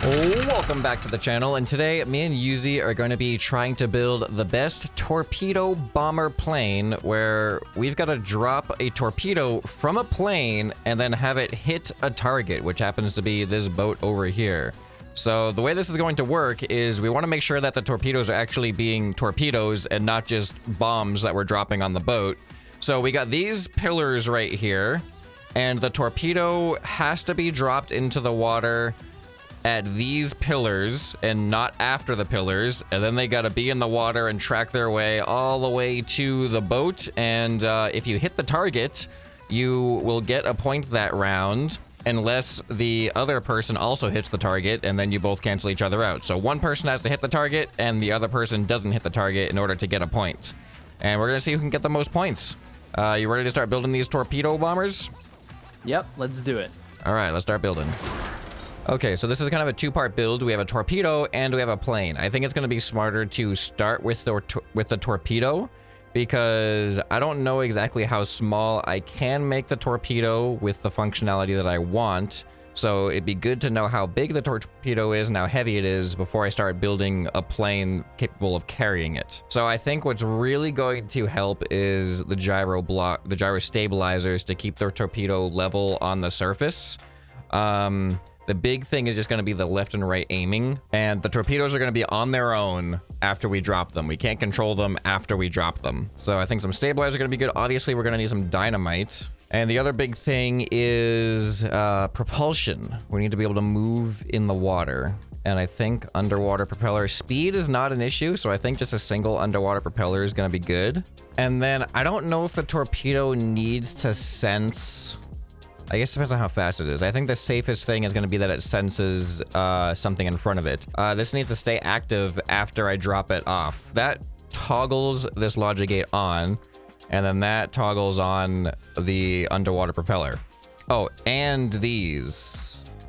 Welcome back to the channel, and today me and Yuzi are going to be trying to build the best torpedo bomber plane, where we've got to drop a torpedo from a plane and then have it hit a target, which happens to be this boat over here. So the way this is going to work is we want to make sure that the torpedoes are actually being torpedoes and not just bombs that we're dropping on the boat. So we got these pillars right here, and the torpedo has to be dropped into the water at these pillars and not after the pillars, and then they got to be in the water and track their way all the way to the boat. And if you hit the target, you will get a point that round, unless the other person also hits the target, and then you both cancel each other out. So one person has to hit the target and the other person doesn't hit the target in order to get a point. And we're gonna see who can get the most points. You ready to start building these torpedo bombers? Yep, let's do it. All right, let's start building. Okay, so this is kind of a two-part build. We have a torpedo and we have a plane. I think it's going to be smarter to start with the torpedo, because I don't know exactly how small I can make the torpedo with the functionality that I want. So it'd be good to know how big the torpedo is and how heavy it is before I start building a plane capable of carrying it. So I think what's really going to help is the gyro stabilizers to keep the torpedo level on the surface. The big thing is just going to be the left and right aiming, and the torpedoes are going to be on their own after we drop them. We can't control them after we drop them. So I think some stabilizers are going to be good. Obviously, we're going to need some dynamite. And the other big thing is propulsion. We need to be able to move in the water. And I think underwater propeller speed is not an issue, so I think just a single underwater propeller is going to be good. And then I don't know if the torpedo needs to sense... I guess it depends on how fast it is. I think the safest thing is going to be that it senses something in front of it. This needs to stay active after I drop it off. That toggles this logic gate on, and then that toggles on the underwater propeller. Oh, and these.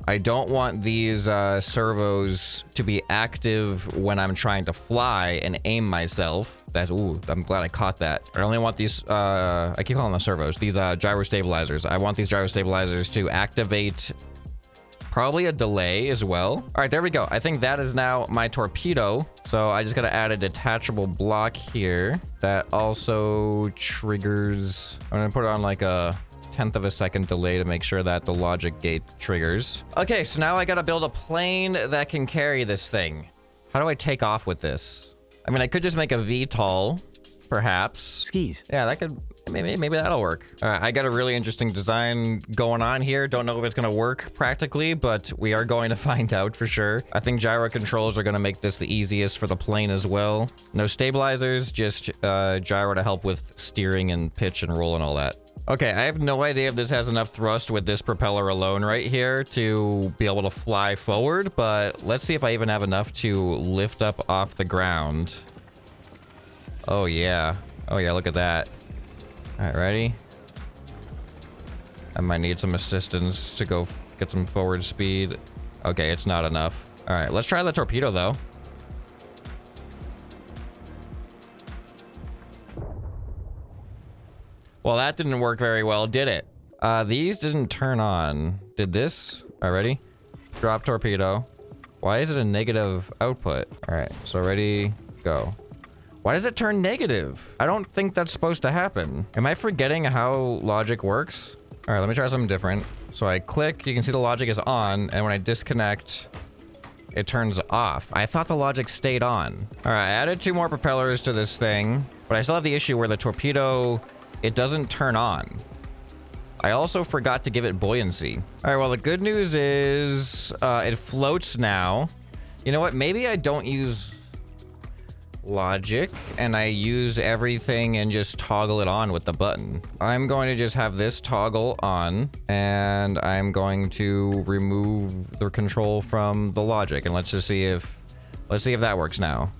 I don't want these servos to be active when I'm trying to fly and aim myself. Ooh, I'm glad I caught that. I only want these, I keep calling them servos, these gyro stabilizers. I want these gyro stabilizers to activate probably a delay as well. All right, there we go. I think that is now my torpedo. So I just got to add a detachable block here that also triggers. I'm going to put it on like a 1/10 of a second delay to make sure that the logic gate triggers. Okay, so now I got to build a plane that can carry this thing. How do I take off with this? I mean, I could just make a VTOL, perhaps. Skis. Yeah, that could, maybe that'll work. All right, I got a really interesting design going on here. Don't know if it's gonna work practically, but we are going to find out for sure. I think gyro controls are gonna make this the easiest for the plane as well. No stabilizers, just gyro to help with steering and pitch and roll and all that. Okay, I have no idea if this has enough thrust with this propeller alone right here to be able to fly forward, but let's see if I even have enough to lift up off the ground. Oh yeah. Oh yeah, look at that. All right, ready? I might need some assistance to go get some forward speed. Okay, it's not enough. All right, let's try the torpedo though. Well, that didn't work very well, did it? These didn't turn on. Did this? All right, ready? Drop torpedo. Why is it a negative output? All right, so ready, go. Why does it turn negative? I don't think that's supposed to happen. Am I forgetting how logic works? All right, let me try something different. So I click, you can see the logic is on, and when I disconnect, it turns off. I thought the logic stayed on. All right, I added 2 more propellers to this thing, but I still have the issue where the torpedo, it doesn't turn on. I also forgot to give it buoyancy. All right, well, the good news is it floats now. You know what? Maybe I don't use logic and I use everything and just toggle it on with the button. I'm going to just have this toggle on, and I'm going to remove the control from the logic, and let's see if that works now.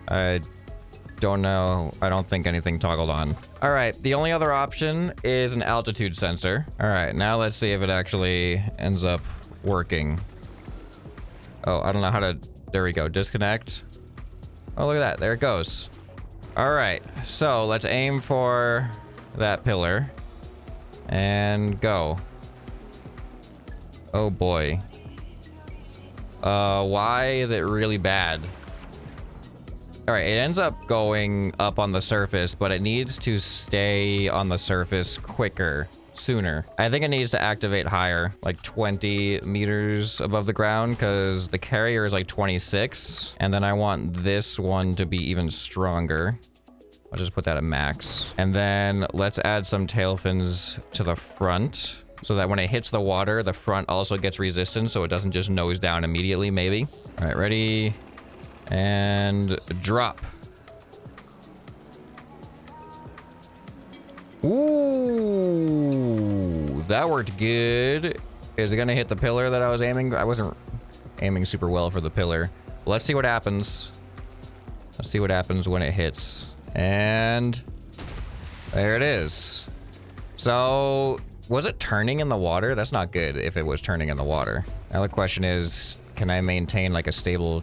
I don't know. I don't think anything toggled on. All right, the only other option is an altitude sensor. All right, now let's see if it actually ends up working. Oh, I don't know how to, there we go, disconnect. Oh, look at that, there it goes. All right, so let's aim for that pillar and go. Oh boy. Why is it really bad? All right, it ends up going up on the surface, but it needs to stay on the surface quicker, sooner. I think it needs to activate higher, like 20 meters above the ground, because the carrier is like 26. And then I want this one to be even stronger. I'll just put that at max. And then let's add some tail fins to the front so that when it hits the water, the front also gets resistance so it doesn't just nose down immediately, maybe. All right, ready? And drop. Ooh, that worked good. Is it gonna hit the pillar that I was aiming? I wasn't aiming super well for the pillar. Let's see what happens. Let's see what happens when it hits. And there it is. So was it turning in the water? That's not good if it was turning in the water. Now the question is, can I maintain like a stable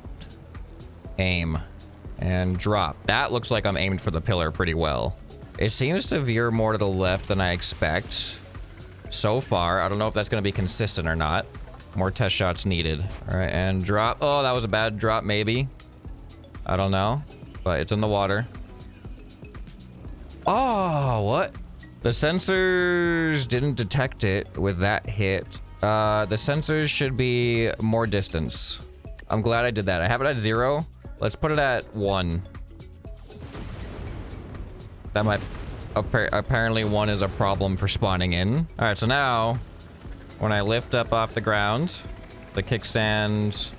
aim and drop? That looks like I'm aimed for the pillar pretty well. It seems to veer more to the left than I expect so far. I don't know if that's going to be consistent or not. More test shots needed. All right, and drop. Oh, that was a bad drop, maybe. I don't know, but it's in the water. Oh, what? The sensors didn't detect it with that hit. The sensors should be more distance. I'm glad I did that. I have it at 0. Let's put it at 1. That might... apparently 1 is a problem for spawning in. All right, so now when I lift up off the ground, the kickstand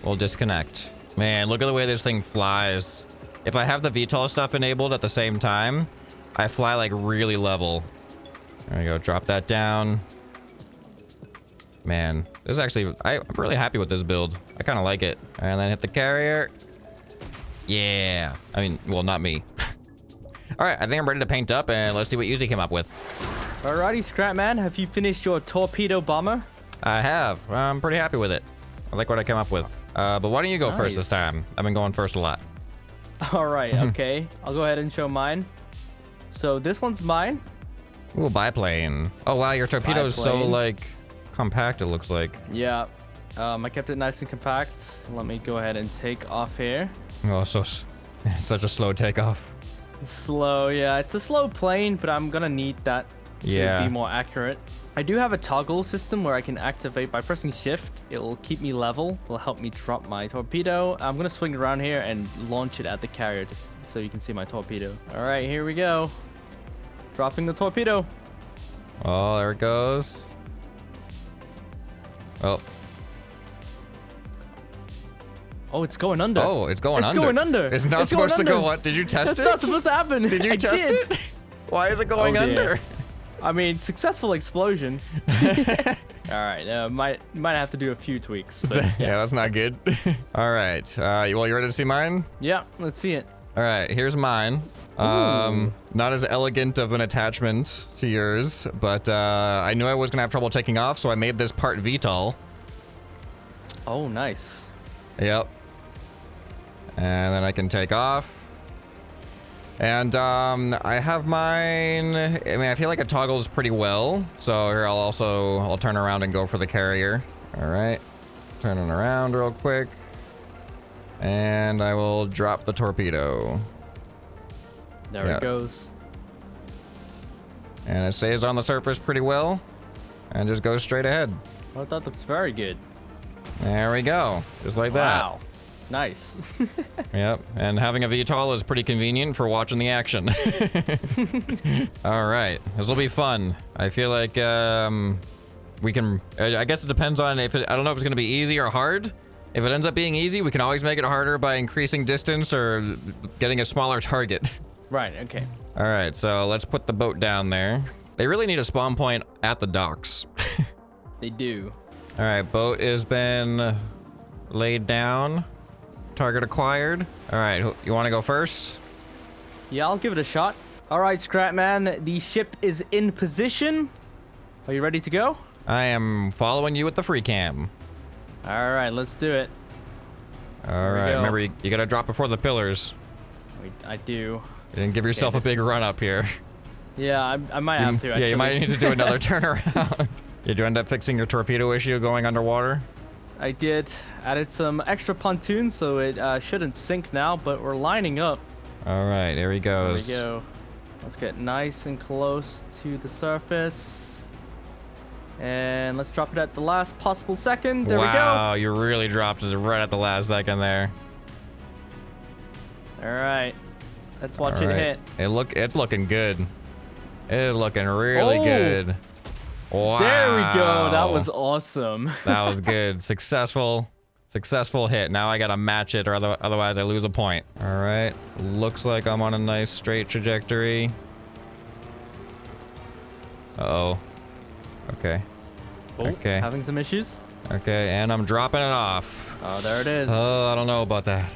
will disconnect. Man, look at the way this thing flies. If I have the VTOL stuff enabled at the same time, I fly like really level. There we go. Drop that down. Man, this is actually... I'm really happy with this build. I kind of like it. And then hit the carrier. Yeah. I mean, well, not me. All right, I think I'm ready to paint up, and let's see what Yuzi came up with. Alrighty, ScrapMan, have you finished your torpedo bomber? I have. I'm pretty happy with it. I like what I came up with. But why don't you go first this time? I've been going first a lot. All right, okay. I'll go ahead and show mine. So this one's mine. Ooh, biplane. Oh, wow, your torpedo is so, like, compact, it looks like. Yeah. I kept it nice and compact. Let me go ahead and take off here. Oh, such a slow takeoff. Slow, yeah. It's a slow plane, but I'm gonna need that to be more accurate. I do have a toggle system where I can activate by pressing shift. It'll keep me level. It'll help me drop my torpedo. I'm gonna swing around here and launch it at the carrier just so you can see my torpedo. All right, here we go. Dropping the torpedo. Oh, there it goes. Oh. Oh, it's going under. Oh, it's going under. It's going under. It's not supposed to go what? Did you test it? That's not supposed to happen. Did you test it? Why is it going under? I mean, successful explosion. All right, might have to do a few tweaks. But yeah, that's not good. All right, well, you ready to see mine? Yeah, let's see it. All right, here's mine. Not as elegant of an attachment to yours, but I knew I was gonna have trouble taking off, so I made this part VTOL. Oh, nice. Yep. And then I can take off. And I have mine. I mean, I feel like it toggles pretty well. So here I'll turn around and go for the carrier. All right. Turning around real quick. And I will drop the torpedo. There it goes. And it stays on the surface pretty well. And just goes straight ahead. Oh, that looks very good. There we go. Just like that. Wow. Nice. Yep, and having a VTOL is pretty convenient for watching the action. All right, this will be fun. I feel like we can... I guess it depends on if I don't know if it's going to be easy or hard. If it ends up being easy, we can always make it harder by increasing distance or getting a smaller target. Right, okay. All right, so let's put the boat down there. They really need a spawn point at the docks. They do. All right, boat has been laid down. Target acquired. All right, you want to go first? Yeah, I'll give it a shot. All right, ScrapMan, the ship is in position. Are you ready to go? I am following you with the free cam. All right, let's do it. All right, remember you got to drop before the pillars. I do. You didn't give yourself a big run up here. Yeah, I might have to, actually. Yeah, you might need to do another turnaround. Did you end up fixing your torpedo issue going underwater? I did. Added some extra pontoons so it shouldn't sink now, but we're lining up. All right, there he goes. There we go. Let's get nice and close to the surface. And let's drop it at the last possible second. There we go. Wow, you really dropped it right at the last second there. All right. Let's watch it hit. It's looking good. It is looking really good. Wow. There we go. That was awesome. That was good. Successful hit. Now I gotta match it, or otherwise I lose a point. All right. Looks like I'm on a nice straight trajectory. Uh-oh. Okay. Oh, okay. Having some issues. Okay, and I'm dropping it off. Oh, there it is. Oh, I don't know about that.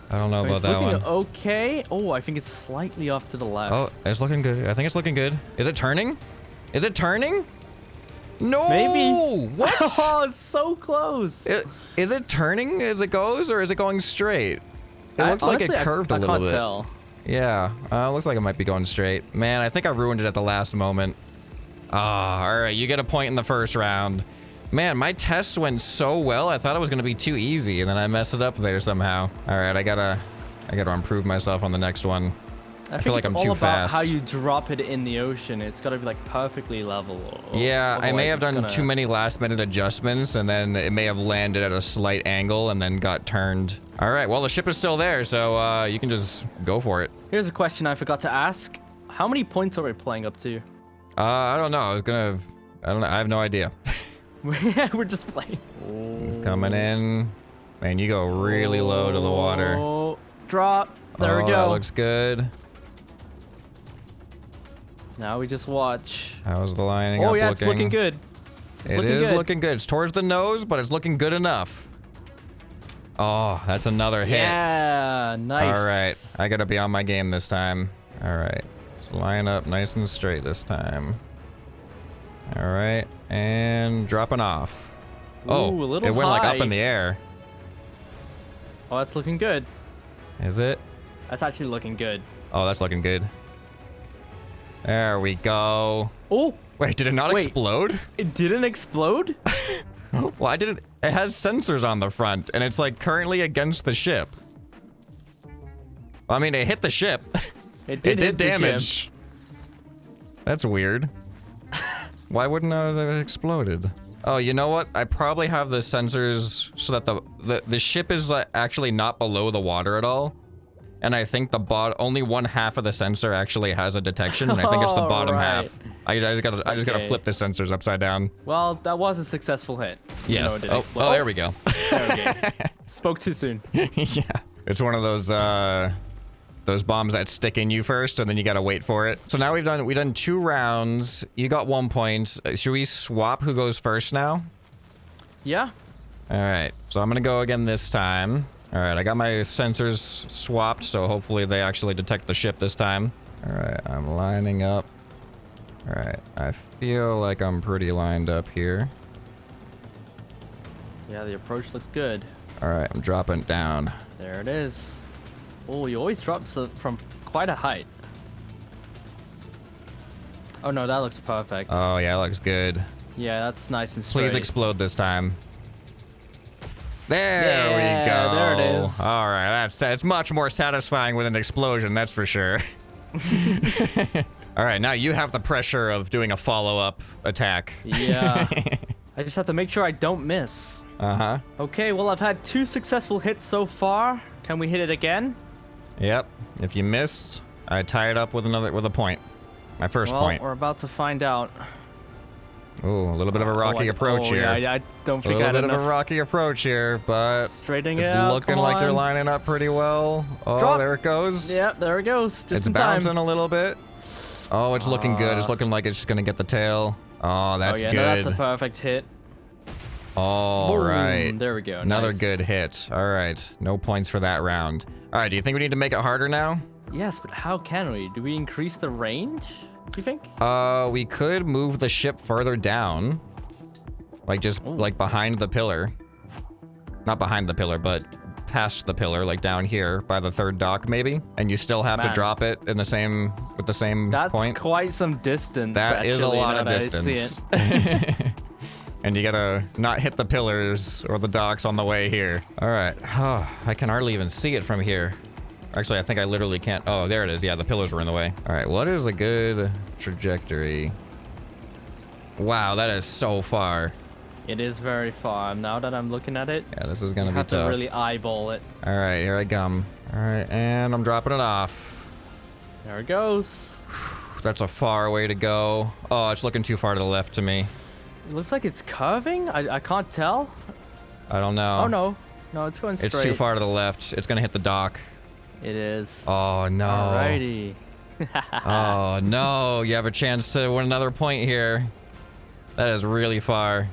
I don't know about that one. It's looking okay. Oh, I think it's slightly off to the left. Oh, it's looking good. I think it's looking good. Is it turning? Is it turning? No! Maybe. What? Oh, it's so close. Is it turning as it goes, or is it going straight? It looks like it curved a little bit. I can't tell. Yeah, looks like it might be going straight. Man, I think I ruined it at the last moment. Ah, all right, you get a point in the first round. Man, my tests went so well. I thought it was gonna be too easy, and then I messed it up there somehow. All right, I gotta improve myself on the next one. I feel like I'm too fast. How you drop it in the ocean. It's got to be like perfectly level. Yeah, I may have done too many last-minute adjustments, and then it may have landed at a slight angle and then got turned. All right, well, the ship is still there, so you can just go for it. Here's a question I forgot to ask. How many points are we playing up to? I don't know. I don't know. I have no idea. We're just playing. It's coming in. Man, you go really low to the water. Oh, drop. There we go. That looks good. Now we just watch. How's the lining up looking? Oh, yeah, it's looking good. It is looking good. It's towards the nose, but it's looking good enough. Oh, that's another hit. Yeah, nice. All right, I gotta be on my game this time. All right, let's line up nice and straight this time. All right, and dropping off. Ooh, oh, a little it went like high. up in the air. Oh, that's looking good. Is it? That's actually looking good. Oh, that's looking good. There we go. Oh! Wait, did it not explode? It didn't explode? Why didn't it? It has sensors on the front, and it's like currently against the ship. Well, I mean, it hit the ship. It did damage. That's weird. Why wouldn't it have exploded? Oh, you know what? I probably have the sensors so that the ship is actually not below the water at all. And I think only one half of the sensor actually has a detection, and I think it's the bottom half. I just gotta flip the sensors upside down. Well, that was a successful hit. Yes. Oh, there we go. There we go. Spoke too soon. Yeah. It's one of those bombs that stick in you first, and then you gotta wait for it. So now we've done 2 rounds. You got 1 point. Should we swap who goes first now? Yeah. All right. So I'm gonna go again this time. All right, I got my sensors swapped, so hopefully they actually detect the ship this time. All right, I'm lining up. All right, I feel like I'm pretty lined up here. Yeah, the approach looks good. All right, I'm dropping down. There it is. Oh, you always drop from quite a height. Oh no, that looks perfect. Oh yeah, that looks good. Yeah, that's nice and straight. Please explode this time. There we go. There it is. All right, that's much more satisfying with an explosion, that's for sure. All right, now you have the pressure of doing a follow-up attack. Yeah. I just have to make sure I don't miss. Uh-huh. Okay, well, I've had 2 successful hits so far. Can we hit it again? Yep. If you missed, I tie it up with a point. My first point. We're about to find out. Ooh, a little bit of a rocky approach here. Yeah, I don't think I had enough. A little bit of a rocky approach here, but straightening it it's out. looking like you're lining up pretty well. Oh, Drop. There it goes. Yep, there it goes. Just it's in time. bouncing a little bit. Oh, it's looking good. It's looking like it's just gonna get the tail. Oh, that's good. No, that's a perfect hit. All right. There we go. Another nice. good hit. All right. No points for that round. All right. Do you think we need to make it harder now? Yes, but how can we? Do we increase the range, do you think? We could move the ship further down. Like just like behind the pillar. Not behind the pillar, but past the pillar, like down here by the 3rd dock maybe. And you still have to drop it in the same with the same point? That's quite some distance. That is a lot of distance. I see it. And you gotta not hit the pillars or the docks on the way here. All right. Oh, I can hardly even see it from here. Actually, I think I literally can't. Oh, there it is. Yeah, the pillars were in the way. All right, what is a good trajectory? Wow, that is so far. It is very far. Now that I'm looking at it, yeah, this is gonna be tough. You have to really eyeball it. All right, here I come. All right, and I'm dropping it off. There it goes. That's a far way to go. Oh, it's looking too far to the left to me. It looks like it's curving. I can't tell. I don't know. Oh, no. No, it's going straight. It's too far to the left. It's gonna hit the dock. It is. Oh, no. Alrighty. Oh, no. You have a chance to win another point here. That is really far.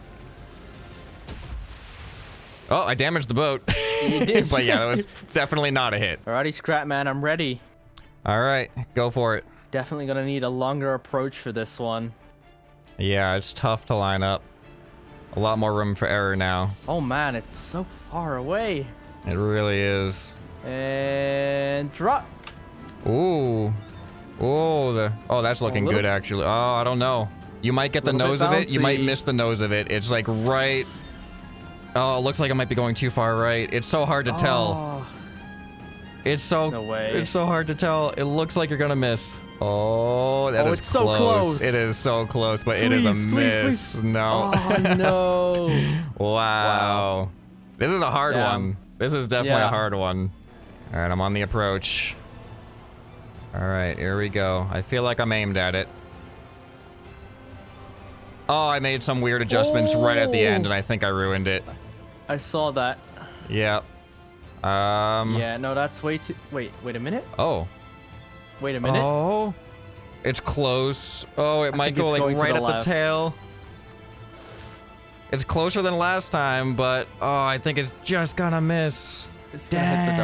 Oh, I damaged the boat. You did. But yeah, that was definitely not a hit. Alrighty, ScrapMan, I'm ready. All right, go for it. Definitely gonna need a longer approach for this one. Yeah, it's tough to line up. A lot more room for error now. Oh man, it's so far away. It really is. And drop. Ooh. Oh, that's looking good actually. Oh, I don't know. You might get the nose of it. You might miss the nose of it. It's like right. Oh, it looks like it might be going too far right. It's so hard to tell. It's so no way. It's so hard to tell. It looks like you're gonna miss. Oh, that is it's so close. It is so close, but it is a miss. Please. No. Oh no. Wow. This is a hard one. This is definitely a hard one. All right, I'm on the approach. All right, here we go. I feel like I'm aimed at it. Oh, I made some weird adjustments right at the end, and I think I ruined it. I saw that. Yep. Yeah, no, that's way too... Wait a minute. Oh. Wait a minute. Oh. It's close. Oh, it might go like right at the tail. It's closer than last time, but oh, I think it's just gonna miss. It's gonna hit the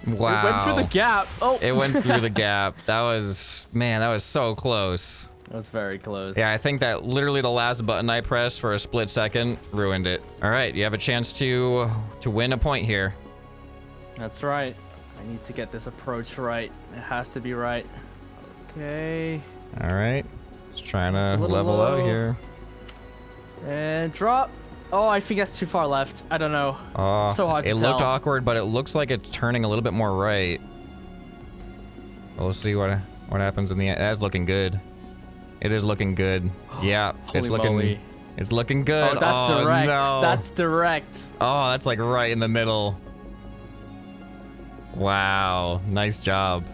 dock. Wow. It went through the gap. Oh. It went through the gap. That was, man, that was so close. That was very close. Yeah, I think that literally the last button I pressed for a split second ruined it. All right, you have a chance to win a point here. That's right. I need to get this approach right. It has to be right. Okay. All right. Just trying to level out here. And drop. Oh, I think that's too far left. I don't know. Oh, it's so hard to tell. It looked awkward, but it looks like it's turning a little bit more right. We'll see what happens in the end. That's looking good. It is looking good. Yeah, it's looking moly. It's looking good. Oh, that's direct. No. That's direct. Oh, that's like right in the middle. Wow, nice job.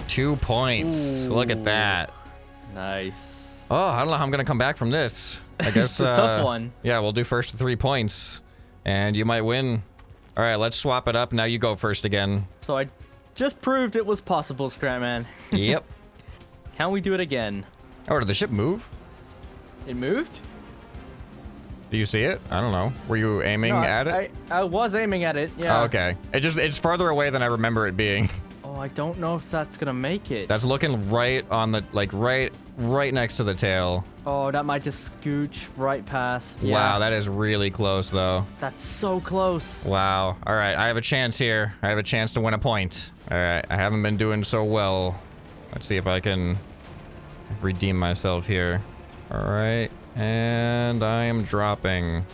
2 points. Ooh. Look at that. Nice. Oh, I don't know how I'm gonna come back from this. I guess it's a tough one. Yeah, we'll do first to 3 points, and you might win. All right, let's swap it up. Now you go first again. So I just proved it was possible, ScrapMan. Yep. Can we do it again? Oh, did the ship move? It moved? Do you see it? I don't know. Were you aiming at it? I was aiming at it, yeah. Oh, okay. It's farther away than I remember it being. Oh, I don't know if that's gonna make it. That's looking right on the, like, right next to the tail. Oh, that might just scooch right past. Yeah. Wow, that is really close, though. That's so close. Wow. All right, I have a chance here. I have a chance to win a point. All right, I haven't been doing so well. Let's see if I can redeem myself here. All right, and I am dropping.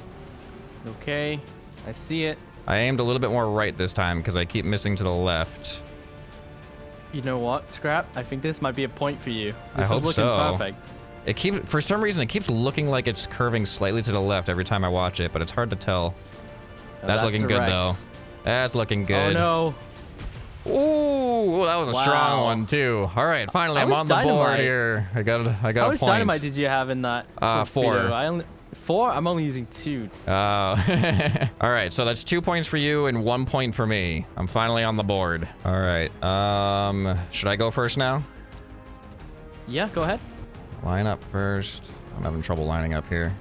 Okay, I see it. I aimed a little bit more right this time because I keep missing to the left. You know what, Scrap? I think this might be a point for you. I hope is looking so. perfect. It keeps, for some reason, it keeps looking like it's curving slightly to the left every time I watch it, but it's hard to tell. Oh, that's looking direct. good, though. That's looking good. Oh, no. Ooh, that was a strong one, too. All right, finally, I'm on the board here. I got a point. How much dynamite did you have in that? 4. 4? I'm only using 2. All right, so that's 2 points for you and 1 point for me. I'm finally on the board. All right, should I go first now? Yeah, go ahead. Line up first. I'm having trouble lining up here.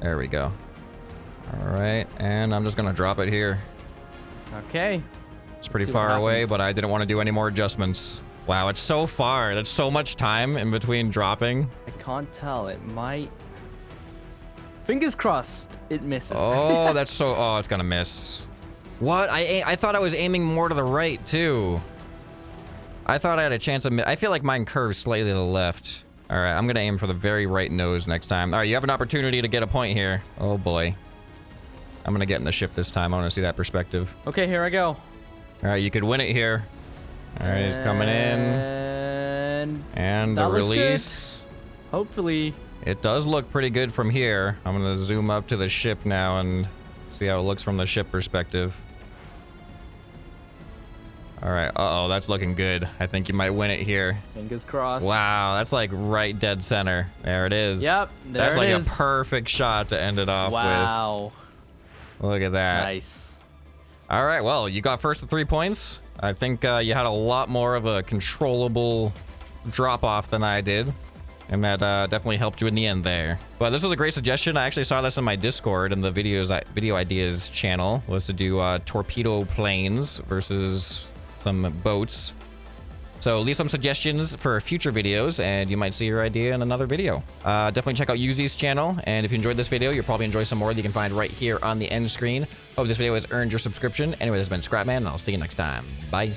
There we go. All right, and I'm just gonna drop it here. Okay. It's pretty far away, but I didn't want to do any more adjustments. Wow, it's so far. That's so much time in between dropping. I can't tell. It might... Fingers crossed, it misses. Oh, that's so... Oh, it's gonna miss. What? I thought I was aiming more to the right, too. I thought I had a chance of... I feel like mine curves slightly to the left. All right, I'm going to aim for the very right nose next time. All right, you have an opportunity to get a point here. Oh, boy. I'm going to get in the ship this time. I want to see that perspective. Okay, here I go. All right, you could win it here. All right, he's coming in. And the release. Hopefully. It does look pretty good from here. I'm going to zoom up to the ship now and see how it looks from the ship perspective. All right. Uh-oh, that's looking good. I think you might win it here. Fingers crossed. Wow, that's like right dead center. There it is. Yep, there that's it like is. A perfect shot to end it off wow. with. Look at that. Nice. All right, well, you got first with 3 points. I think you had a lot more of a controllable drop-off than I did. And that definitely helped you in the end there. But this was a great suggestion. I actually saw this in my Discord in the video ideas channel, was to do torpedo planes versus some boats. So leave some suggestions for future videos and you might see your idea in another video. Definitely check out Yuzi's channel. And if you enjoyed this video, you'll probably enjoy some more that you can find right here on the end screen. Hope this video has earned your subscription. Anyway, this has been ScrapMan and I'll see you next time. Bye.